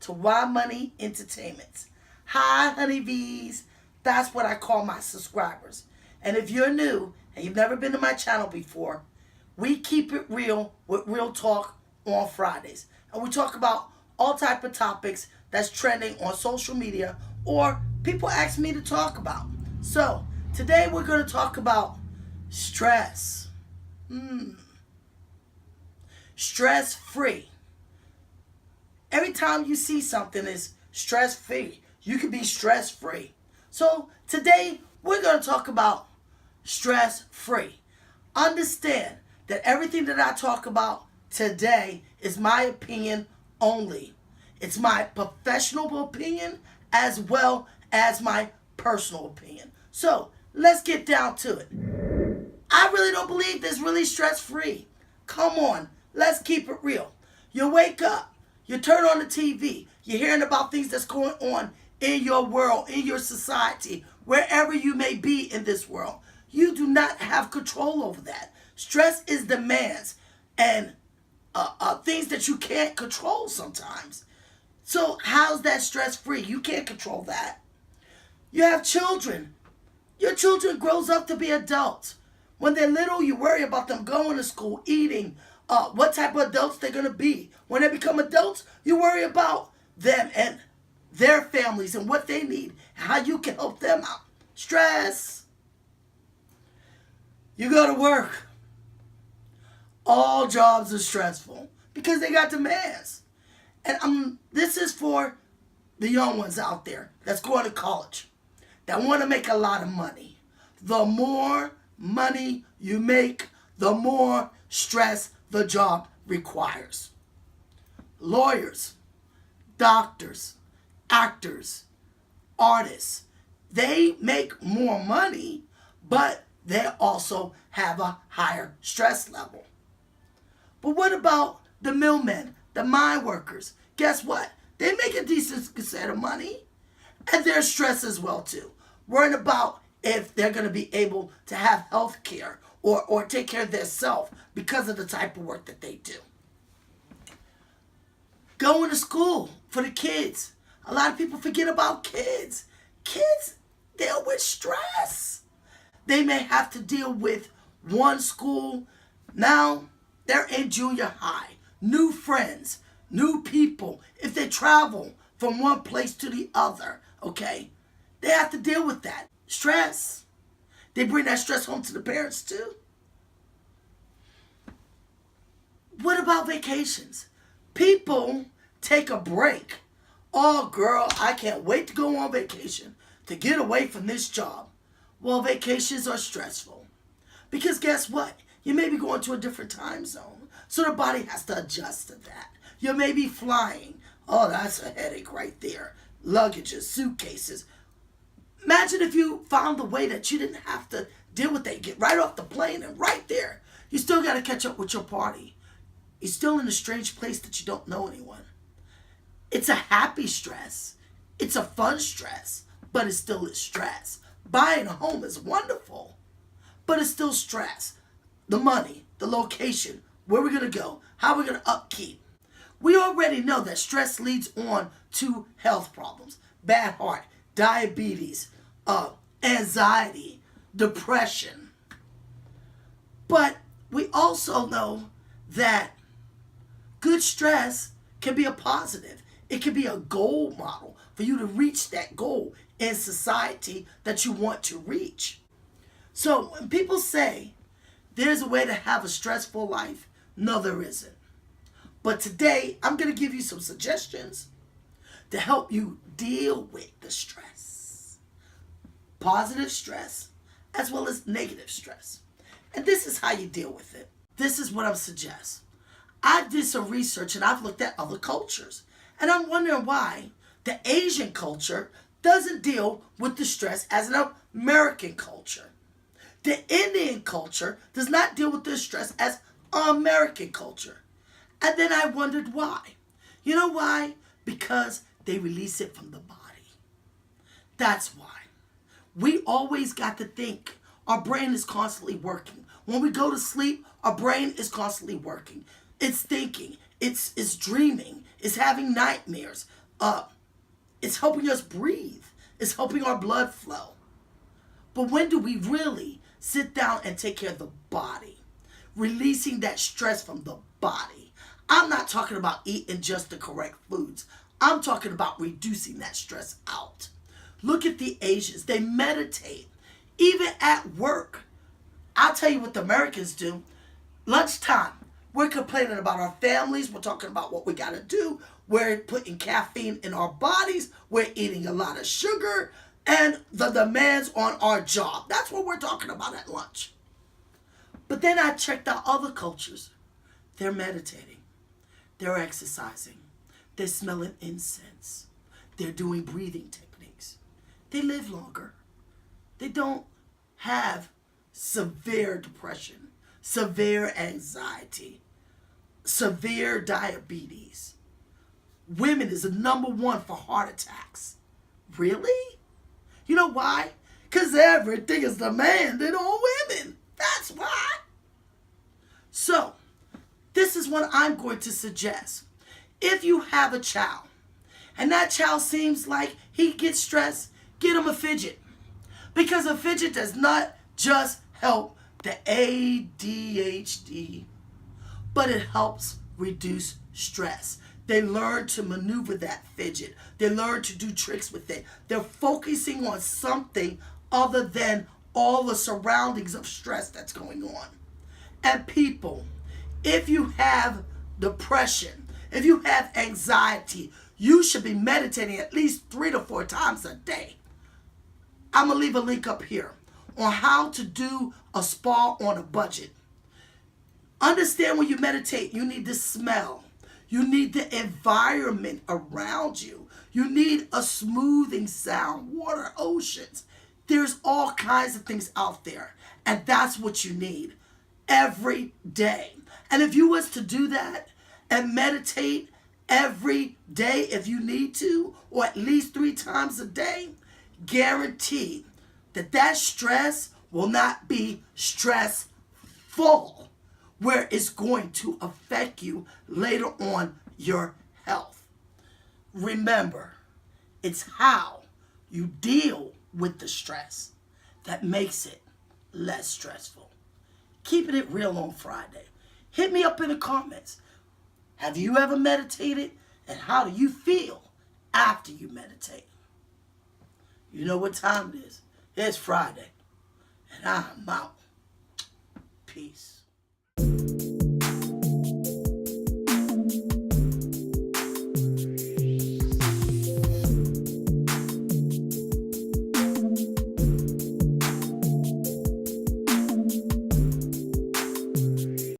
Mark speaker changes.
Speaker 1: to Why Money Entertainment. Hi, honeybees. That's what I call my subscribers. And if you're new and you've never been to my channel before, we keep it real with real talk on Fridays. And we talk about all type of topics that's trending on social media or people ask me to talk about. So, today we're going to talk about stress. Stress-free. Every time you see something is stress-free, you can be stress-free. So today we're going to talk about stress-free. Understand that everything that I talk about today is my opinion only. It's my professional opinion as well as my personal opinion. So let's get down to it. I really don't believe this really stress-free. Come on, let's keep it real. You wake up, you turn on the TV, you're hearing about things that's going on in your world, in your society, wherever you may be in this world. You do not have control over that. Stress is demands and things that you can't control sometimes. So how's that stress-free? You can't control that. You have children. Your children grows up to be adults. When they're little, you worry about them going to school, eating, what type of adults they're going to be. When they become adults, you worry about them and their families and what they need, how you can help them out. Stress. You go to work. All jobs are stressful because they got demands. And this is for the young ones out there that's going to college, that want to make a lot of money. The more money you make, the more stress the job requires. Lawyers, doctors, actors, artists, they make more money, but they also have a higher stress level. But what about the millmen, the mine workers? Guess what? They make a decent set of money, and they're stressed as well too. Worrying about if they're going to be able to have health care or take care of themselves because of the type of work that they do. Going to school for the kids. A lot of people forget about kids. Kids deal with stress. They may have to deal with one school. Now they're in junior high. New friends, new people. If they travel from one place to the other, okay, they have to deal with that. Stress. They bring that stress home to the parents too. What about vacations? People take a break. Oh, girl, I can't wait to go on vacation to get away from this job. Well, vacations are stressful. Because guess what? You may be going to a different time zone. So the body has to adjust to that. You may be flying. Oh, that's a headache right there. Luggages, suitcases. Imagine if you found the way that you didn't have to deal with that. Get right off the plane and right there. You still got to catch up with your party. You're still in a strange place that you don't know anyone. It's a happy stress. It's a fun stress. But it still is stress. Buying a home is wonderful. But it's still stress. The money, the location, where we're going to go, how we're going to upkeep. We already know that stress leads on to health problems. Bad heart, diabetes, anxiety, depression. But we also know that good stress can be a positive. It can be a goal model for you to reach that goal in society that you want to reach. So when people say there's a way to have a stressful life, no, there isn't. But today, I'm going to give you some suggestions to help you deal with the stress. Positive stress, as well as negative stress. And this is how you deal with it. This is what I suggest. I did some research and I've looked at other cultures. And I'm wondering why the Asian culture doesn't deal with the stress as an American culture. The Indian culture does not deal with the stress as American culture. And then I wondered why. You know why? Because they release it from the body. That's why. We always got to think. Our brain is constantly working. When we go to sleep, our brain is constantly working. It's thinking. It's dreaming. It's having nightmares. It's helping us breathe. It's helping our blood flow. But when do we really sit down and take care of the body? Releasing that stress from the body. I'm not talking about eating just the correct foods. I'm talking about reducing that stress out. Look at the Asians. They meditate. Even at work. I'll tell you what the Americans do. Lunchtime. We're complaining about our families. We're talking about what we got to do. We're putting caffeine in our bodies. We're eating a lot of sugar. And the demands on our job. That's what we're talking about at lunch. But then I checked out other cultures. They're meditating. They're exercising. They're smelling incense. They're doing breathing techniques. They live longer. They don't have severe depression, severe anxiety, severe diabetes. Women is the #1 for heart attacks. Really? You know why? Because everything is demanded on women. That's why. So, this is what I'm going to suggest. If you have a child, and that child seems like he gets stressed, get him a fidget. Because a fidget does not just help the ADHD, but it helps reduce stress. They learn to maneuver that fidget. They learn to do tricks with it. They're focusing on something other than all the surroundings of stress that's going on. And people, if you have depression, if you have anxiety, you should be meditating at least 3 to 4 times a day. I'm going to leave a link up here on how to do a spa on a budget. Understand when you meditate, you need to smell. You need the environment around you. You need a smoothing sound, water, oceans. There's all kinds of things out there. And that's what you need every day. And if you was to do that and meditate every day if you need to, or at least 3 times a day, guarantee that that stress will not be stressful, where it's going to affect you later on your health. Remember, it's how you deal with the stress that makes it less stressful. Keeping it real on Friday. Hit me up in the comments. Have you ever meditated? And how do you feel after you meditate? You know what time it is. It's Friday. And I'm out. Peace.